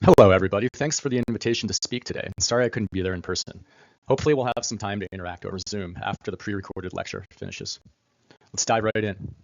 Hello, everybody. Thanks for the invitation to speak today. Sorry I couldn't be there in person. Hopefully we'll have some time to interact over Zoom after the pre-recorded lecture finishes. Let's dive right in.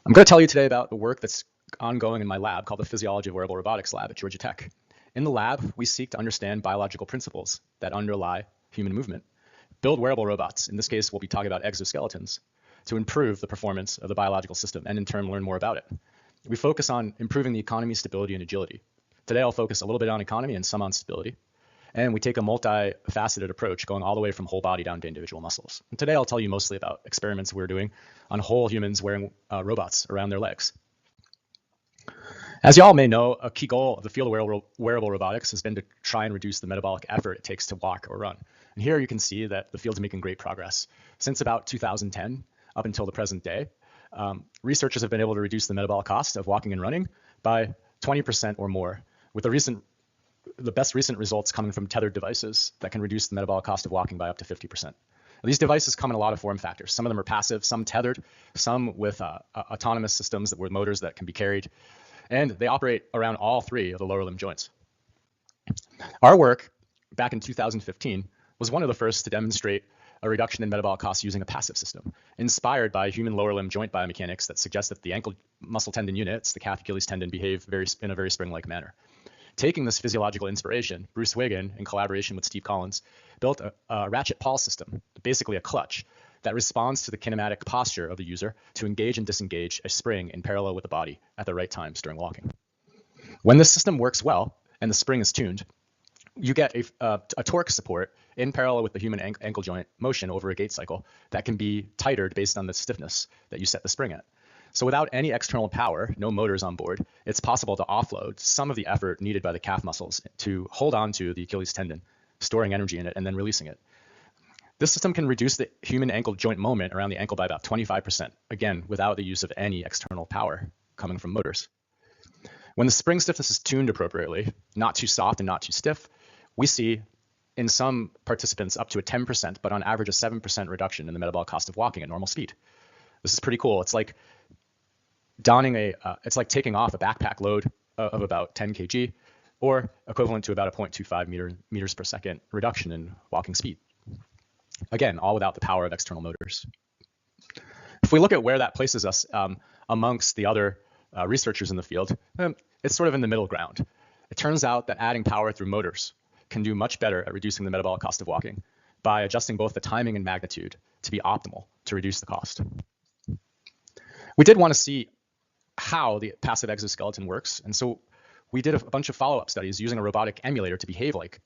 I'm going to tell you today about the work that's ongoing in my lab called the Physiology of Wearable Robotics lab at Georgia Tech. In the lab, we seek to understand biological principles that underlie human movement, build wearable robots, in this case we'll be talking about exoskeletons, to improve the performance of the biological system and in turn learn more about it. We focus on improving the economy, stability, and agility. Today I'll focus a little bit on economy and some on stability. And we take a multifaceted approach going all the way from whole body down to individual muscles. And today I'll tell you mostly about experiments we're doing on whole humans wearing robots around their legs. As you all may know, a key goal of the field of wearable robotics has been to try and reduce the metabolic effort it takes to walk or run. And here you can see that the field's making great progress. Since about 2010 up until the present day, researchers have been able to reduce the metabolic cost of walking and running by 20% or more, with the best recent results coming from tethered devices that can reduce the metabolic cost of walking by up to 50%. Now, these devices come in a lot of form factors. Some of them are passive, some tethered, some with autonomous systems with motors that can be carried, and they operate around all three of the lower limb joints. Our work back in 2015 was one of the first to demonstrate a reduction in metabolic costs using a passive system, inspired by human lower limb joint biomechanics that suggest that the ankle muscle tendon units, the calf Achilles tendon, behave in a very spring-like manner. Taking this physiological inspiration, Bruce Wiggin, in collaboration with Steve Collins, built a ratchet pawl system, basically a clutch, that responds to the kinematic posture of the user to engage and disengage a spring in parallel with the body at the right times during walking. When this system works well and the spring is tuned, you get a torque support in parallel with the human ankle joint motion over a gait cycle that can be titered based on the stiffness that you set the spring at. So without any external power, no motors on board, it's possible to offload some of the effort needed by the calf muscles to hold on to the Achilles tendon, storing energy in it and then releasing it. This system can reduce the human ankle joint moment around the ankle by about 25%, again, without the use of any external power coming from motors. When the spring stiffness is tuned appropriately, not too soft and not too stiff, we see in some participants up to a 10%, but on average a 7% reduction in the metabolic cost of walking at normal speed. This is pretty cool. It's like it's like taking off a backpack load of about 10 kg, or equivalent to about a 0.25 meters per second reduction in walking speed. Again, all without the power of external motors. If we look at where that places us amongst the other researchers in the field, it's sort of in the middle ground. It turns out that adding power through motors can do much better at reducing the metabolic cost of walking by adjusting both the timing and magnitude to be optimal to reduce the cost. We did want to see how the passive exoskeleton works, and so we did a bunch of follow-up studies using a robotic emulator to behave like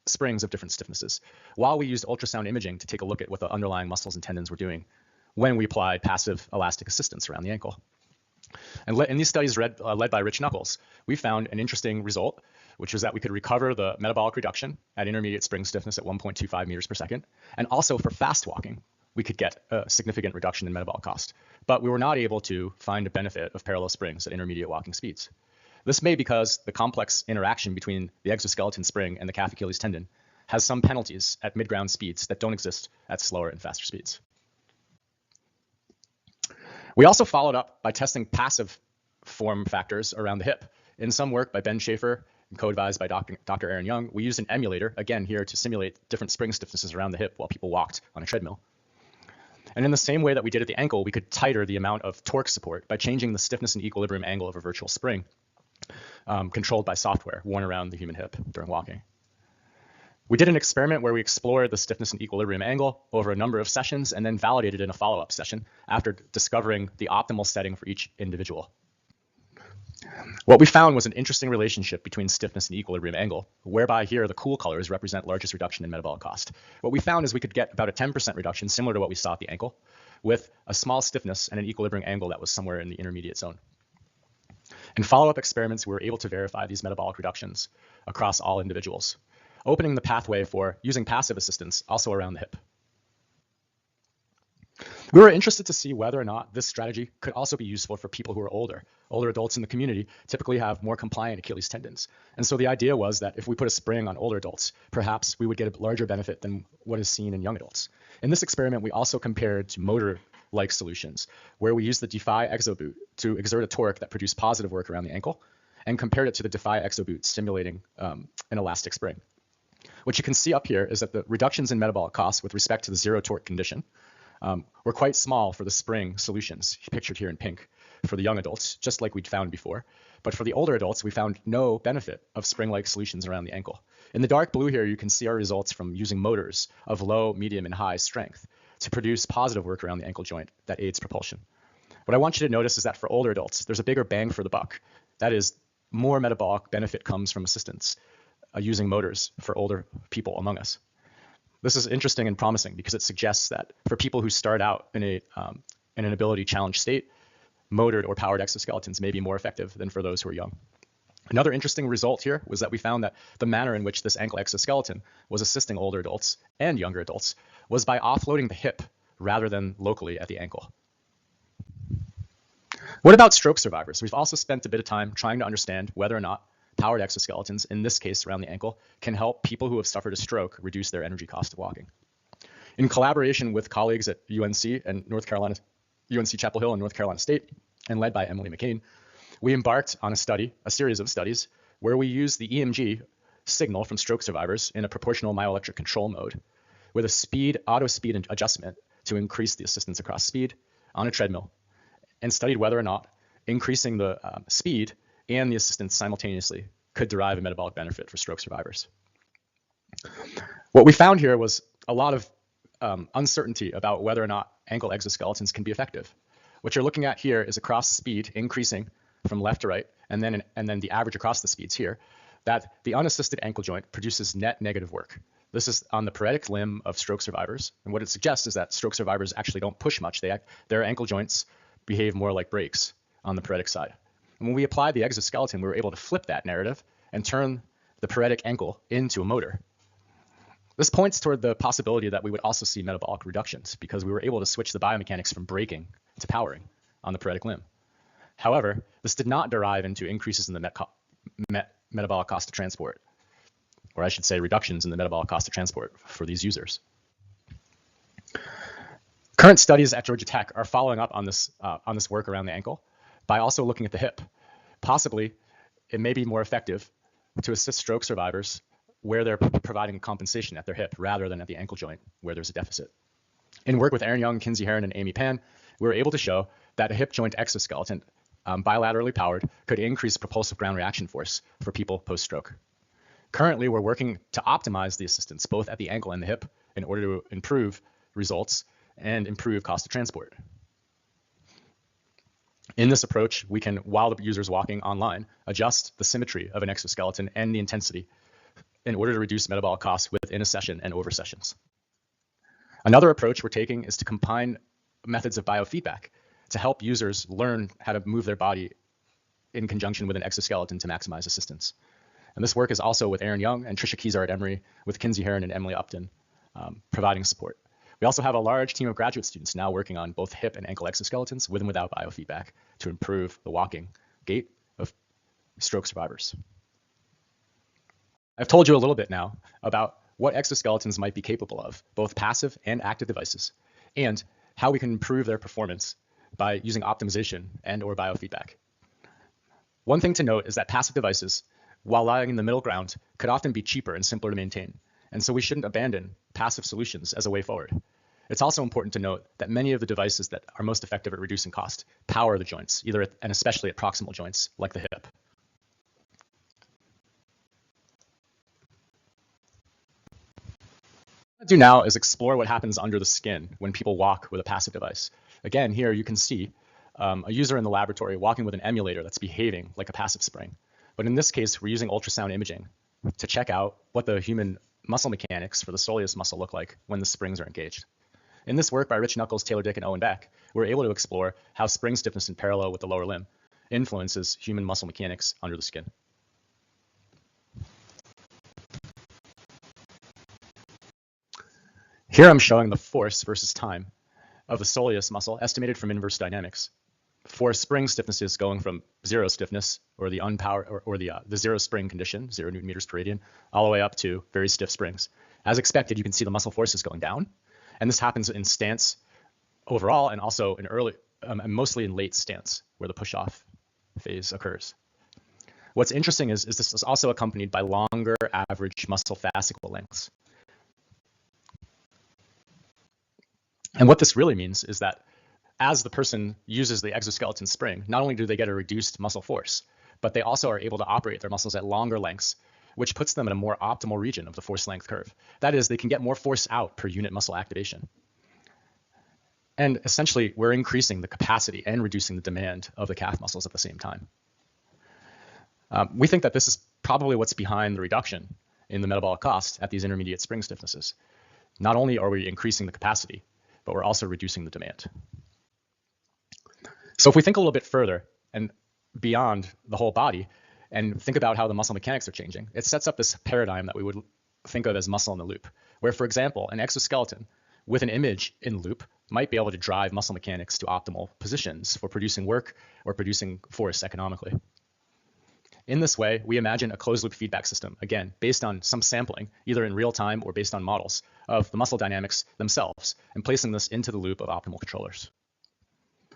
springs of different stiffnesses, while we used ultrasound imaging to take a look at what the underlying muscles and tendons were doing when we applied passive elastic assistance around the ankle. And in these studies led by Rich Knuckles, we found an interesting result, which was that we could recover the metabolic reduction at intermediate spring stiffness at 1.25 meters per second. And also for fast walking, we could get a significant reduction in metabolic cost. But we were not able to find a benefit of parallel springs at intermediate walking speeds. This may be because the complex interaction between the exoskeleton spring and the calf Achilles tendon has some penalties at mid-ground speeds that don't exist at slower and faster speeds. We also followed up by testing passive form factors around the hip. In some work by Ben Schaefer and co-advised by Dr. Aaron Young, we used an emulator, again here, to simulate different spring stiffnesses around the hip while people walked on a treadmill. And in the same way that we did at the ankle, we could titer the amount of torque support by changing the stiffness and equilibrium angle of a virtual spring controlled by software worn around the human hip during walking. We did an experiment where we explored the stiffness and equilibrium angle over a number of sessions and then validated in a follow-up session after discovering the optimal setting for each individual. What we found was an interesting relationship between stiffness and equilibrium angle, whereby here the cool colors represent largest reduction in metabolic cost. What we found is we could get about a 10% reduction, similar to what we saw at the ankle, with a small stiffness and an equilibrium angle that was somewhere in the intermediate zone. In follow-up experiments, we were able to verify these metabolic reductions across all individuals, opening the pathway for using passive assistance also around the hip. We were interested to see whether or not this strategy could also be useful for people who are older. Older adults in the community typically have more compliant Achilles tendons. And so the idea was that if we put a spring on older adults, perhaps we would get a larger benefit than what is seen in young adults. In this experiment, we also compared to motor-like solutions, where we used the Defy Exoboot to exert a torque that produced positive work around the ankle, and compared it to the Defy Exo boot simulating an elastic spring. What you can see up here is that the reductions in metabolic costs with respect to the zero torque condition were quite small for the spring solutions, pictured here in pink, for the young adults, just like we'd found before. But for the older adults, we found no benefit of spring-like solutions around the ankle. In the dark blue here, you can see our results from using motors of low, medium, and high strength to produce positive work around the ankle joint that aids propulsion. What I want you to notice is that for older adults, there's a bigger bang for the buck. That is, more metabolic benefit comes from assistance using motors for older people among us. This is interesting and promising because it suggests that for people who start out in an ability challenge state, motored or powered exoskeletons may be more effective than for those who are young. Another interesting result here was that we found that the manner in which this ankle exoskeleton was assisting older adults and younger adults was by offloading the hip rather than locally at the ankle. What about stroke survivors? We've also spent a bit of time trying to understand whether or not powered exoskeletons, in this case around the ankle, can help people who have suffered a stroke reduce their energy cost of walking. In collaboration with colleagues at UNC and UNC Chapel Hill and North Carolina State, and led by Emily McCain, we embarked on a series of studies where we used the EMG signal from stroke survivors in a proportional myoelectric control mode with a auto speed adjustment to increase the assistance across speed on a treadmill, and studied whether or not increasing the speed and the assistance simultaneously could derive a metabolic benefit for stroke survivors. What we found here was a lot of uncertainty about whether or not ankle exoskeletons can be effective. What you're looking at here is across speed increasing from left to right, and then the average across the speeds here, that the unassisted ankle joint produces net negative work. This is on the paretic limb of stroke survivors, and what it suggests is that stroke survivors actually don't push much. Their ankle joints behave more like brakes on the paretic side. And when we applied the exoskeleton, we were able to flip that narrative and turn the paretic ankle into a motor. This points toward the possibility that we would also see metabolic reductions because we were able to switch the biomechanics from braking to powering on the paretic limb. However, this did not derive into increases in the metabolic cost of transport, or I should say reductions in the metabolic cost of transport for these users. Current studies at Georgia Tech are following up on this work around the ankle by also looking at the hip. Possibly, it may be more effective to assist stroke survivors where they're providing compensation at their hip rather than at the ankle joint where there's a deficit. In work with Aaron Young, Kinsey Heron, and Amy Pan, we were able to show that a hip joint exoskeleton, bilaterally powered, could increase propulsive ground reaction force for people post-stroke. Currently, we're working to optimize the assistance both at the ankle and the hip in order to improve results and improve cost of transport. In this approach, we can, while the user is walking online, adjust the symmetry of an exoskeleton and the intensity in order to reduce metabolic costs within a session and over sessions. Another approach we're taking is to combine methods of biofeedback to help users learn how to move their body in conjunction with an exoskeleton to maximize assistance. And this work is also with Aaron Young and Trisha Kezar at Emory, with Kinsey Heron and Emily Upton providing support. We also have a large team of graduate students now working on both hip and ankle exoskeletons with and without biofeedback to improve the walking gait of stroke survivors. I've told you a little bit now about what exoskeletons might be capable of, both passive and active devices, and how we can improve their performance by using optimization and or biofeedback. One thing to note is that passive devices, while lying in the middle ground, could often be cheaper and simpler to maintain, and so we shouldn't abandon passive solutions as a way forward. It's also important to note that many of the devices that are most effective at reducing cost power the joints, and especially at proximal joints like the hip. What I do now is explore what happens under the skin when people walk with a passive device. Again, here you can see a user in the laboratory walking with an emulator that's behaving like a passive spring. But in this case, we're using ultrasound imaging to check out what the human muscle mechanics for the soleus muscle look like when the springs are engaged. In this work by Rich Knuckles, Taylor Dick, and Owen Beck, we're able to explore how spring stiffness in parallel with the lower limb influences human muscle mechanics under the skin. Here I'm showing the force versus time of the soleus muscle estimated from inverse dynamics for spring stiffnesses going from zero stiffness or the unpowered or the zero spring condition, 0 Newton meters per radian, all the way up to very stiff springs. As expected, you can see the muscle forces going down, and this happens in stance overall and also in early, mostly in late stance where the push-off phase occurs. What's interesting is this is also accompanied by longer average muscle fascicle lengths. And what this really means is that as the person uses the exoskeleton spring, not only do they get a reduced muscle force, but they also are able to operate their muscles at longer lengths, which puts them in a more optimal region of the force length curve. That is, they can get more force out per unit muscle activation. And essentially, we're increasing the capacity and reducing the demand of the calf muscles at the same time. We think that this is probably what's behind the reduction in the metabolic cost at these intermediate spring stiffnesses. Not only are we increasing the capacity, but we're also reducing the demand. So if we think a little bit further and beyond the whole body and think about how the muscle mechanics are changing, it sets up this paradigm that we would think of as muscle in the loop, where, for example, an exoskeleton with an image in loop might be able to drive muscle mechanics to optimal positions for producing work or producing force economically. In this way, we imagine a closed loop feedback system, again, based on some sampling, either in real time or based on models of the muscle dynamics themselves, and placing this into the loop of optimal controllers.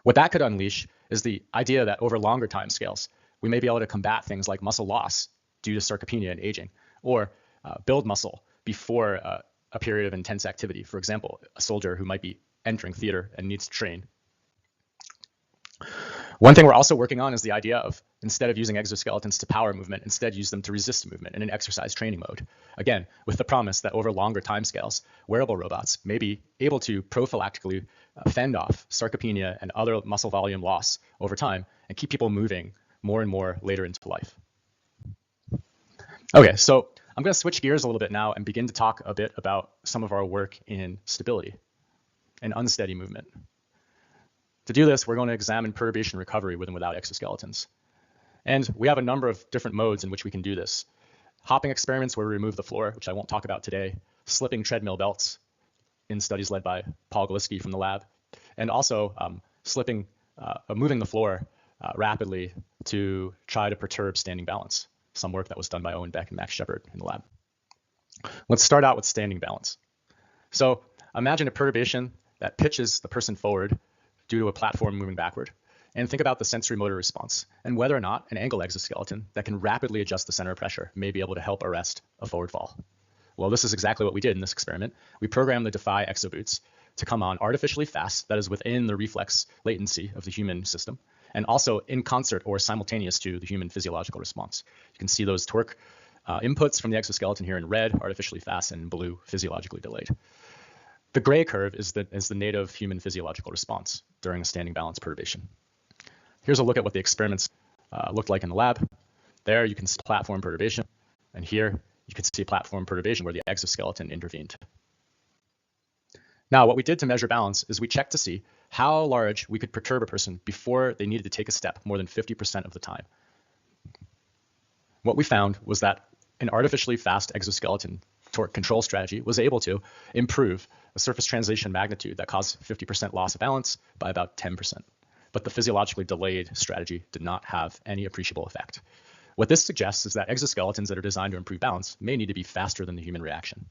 What that could unleash is the idea that over longer time scales, we may be able to combat things like muscle loss due to sarcopenia and aging, or build muscle before a period of intense activity. For example, a soldier who might be entering theater and needs to train. One thing we're also working on is the idea of, instead of using exoskeletons to power movement, instead use them to resist movement in an exercise training mode. Again, with the promise that over longer timescales, wearable robots may be able to prophylactically fend off sarcopenia and other muscle volume loss over time and keep people moving more and more later into life. Okay, so I'm going to switch gears a little bit now and begin to talk a bit about some of our work in stability and unsteady movement. To do this, we're going to examine perturbation recovery with and without exoskeletons. And we have a number of different modes in which we can do this. Hopping experiments where we remove the floor, which I won't talk about today, slipping treadmill belts in studies led by Paul Galiski from the lab, and also moving the floor rapidly to try to perturb standing balance, some work that was done by Owen Beck and Max Shepard in the lab. Let's start out with standing balance. So imagine a perturbation that pitches the person forward due to a platform moving backward, and think about the sensory motor response and whether or not an ankle exoskeleton that can rapidly adjust the center of pressure may be able to help arrest a forward fall. Well, this is exactly what we did in this experiment. We programmed the Defy exoboots to come on artificially fast, that is within the reflex latency of the human system, and also in concert or simultaneous to the human physiological response. You can see those torque inputs from the exoskeleton here in red, artificially fast, and in blue, physiologically delayed. The gray curve is the native human physiological response during a standing balance perturbation. Here's a look at what the experiments looked like in the lab. There you can see platform perturbation, and here you can see platform perturbation where the exoskeleton intervened. Now, what we did to measure balance is we checked to see how large we could perturb a person before they needed to take a step more than 50% of the time. What we found was that an artificially fast exoskeleton torque control strategy was able to improve a surface translation magnitude that caused 50% loss of balance by about 10%. But the physiologically delayed strategy did not have any appreciable effect. What this suggests is that exoskeletons that are designed to improve balance may need to be faster than the human reaction.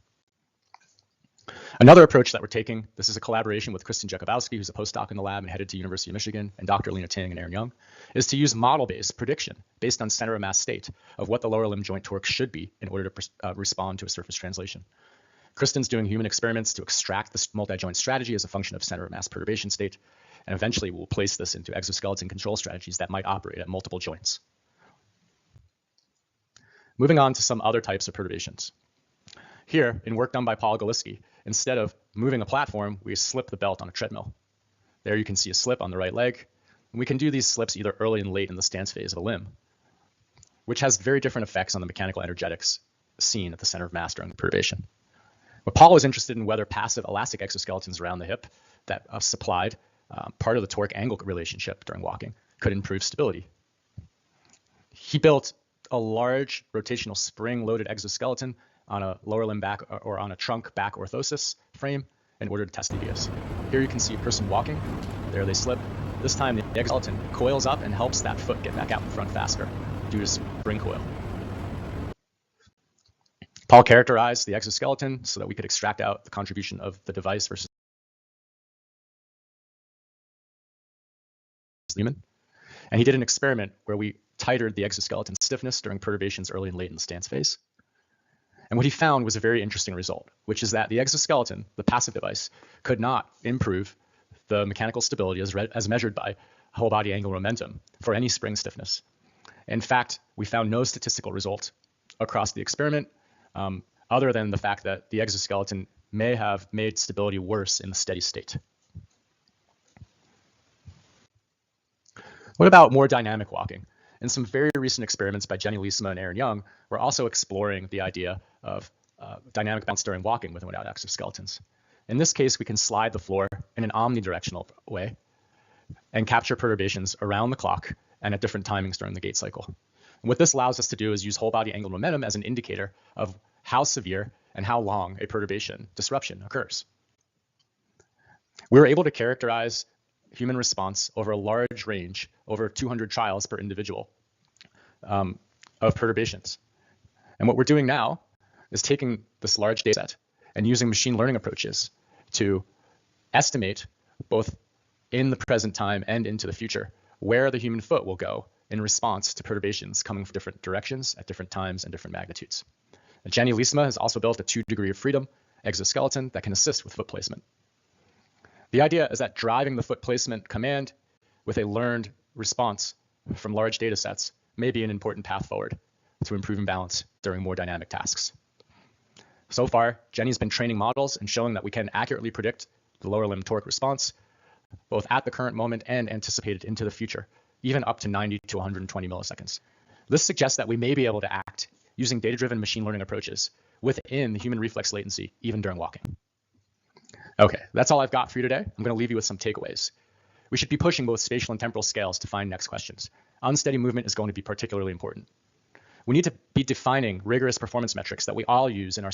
Another approach that we're taking, this is a collaboration with Kristen Jakubowski, who's a postdoc in the lab and headed to University of Michigan, and Dr. Lena Ting and Aaron Young, is to use model-based prediction based on center of mass state of what the lower limb joint torque should be in order to respond to a surface translation. Kristen's doing human experiments to extract this multi-joint strategy as a function of center of mass perturbation state, and eventually we'll place this into exoskeleton control strategies that might operate at multiple joints. Moving on to some other types of perturbations. Here, in work done by Paul Galiski, instead of moving a platform, we slip the belt on a treadmill. There you can see a slip on the right leg. And we can do these slips either early and late in the stance phase of a limb, which has very different effects on the mechanical energetics seen at the center of mass during the perturbation. But Paul was interested in whether passive elastic exoskeletons around the hip that supplied part of the torque angle relationship during walking could improve stability. He built a large rotational spring-loaded exoskeleton on a lower limb back or on a trunk back orthosis frame in order to test EBS. Here you can see a person walking. There they slip. This time the exoskeleton coils up and helps that foot get back out in front faster due to spring coil. Paul characterized the exoskeleton so that we could extract out the contribution of the device versus human. And he did an experiment where we titered the exoskeleton stiffness during perturbations early and late in the stance phase. And what he found was a very interesting result, which is that the exoskeleton, the passive device, could not improve the mechanical stability as measured by whole body angular momentum for any spring stiffness. In fact, we found no statistical result across the experiment other than the fact that the exoskeleton may have made stability worse in the steady state. What about more dynamic walking? In some very recent experiments by Jenny Liesema and Aaron Young, we're also exploring the idea of dynamic bounce during walking with and without exoskeletons. In this case, we can slide the floor in an omnidirectional way and capture perturbations around the clock and at different timings during the gait cycle. And what this allows us to do is use whole body angular momentum as an indicator of how severe and how long a perturbation disruption occurs. We were able to characterize human response over a large range, over 200 trials per individual of perturbations. And what we're doing now is taking this large data set and using machine learning approaches to estimate both in the present time and into the future where the human foot will go in response to perturbations coming from different directions at different times and different magnitudes. And Jenny Liesema has also built a 2 degree of freedom exoskeleton that can assist with foot placement. The idea is that driving the foot placement command with a learned response from large data sets may be an important path forward to improving balance during more dynamic tasks. So far, Jenny's been training models and showing that we can accurately predict the lower limb torque response, both at the current moment and anticipated into the future, even up to 90 to 120 milliseconds. This suggests that we may be able to act using data-driven machine learning approaches within the human reflex latency, even during walking. Okay, that's all I've got for you today. I'm going to leave you with some takeaways. We should be pushing both spatial and temporal scales to find next questions. Unsteady movement is going to be particularly important. We need to be defining rigorous performance metrics that we all use in our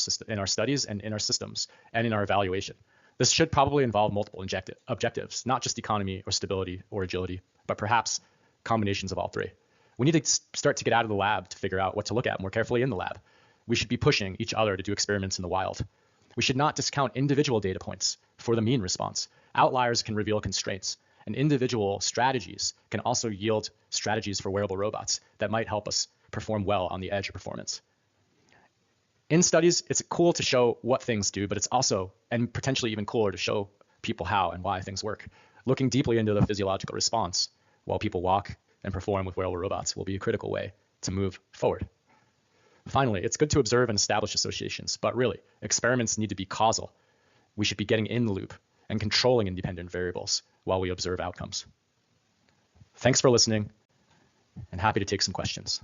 studies and in our systems and in our evaluation. This should probably involve multiple objectives, not just economy or stability or agility, but perhaps combinations of all three. We need to start to get out of the lab to figure out what to look at more carefully in the lab. We should be pushing each other to do experiments in the wild. We should not discount individual data points for the mean response. Outliers can reveal constraints, and individual strategies can also yield strategies for wearable robots that might help us perform well on the edge of performance. In studies, it's cool to show what things do, but it's also, and potentially even cooler, to show people how and why things work. Looking deeply into the physiological response while people walk and perform with wearable robots will be a critical way to move forward. Finally, it's good to observe and establish associations, but really, experiments need to be causal. We should be getting in the loop and controlling independent variables while we observe outcomes. Thanks for listening, and happy to take some questions.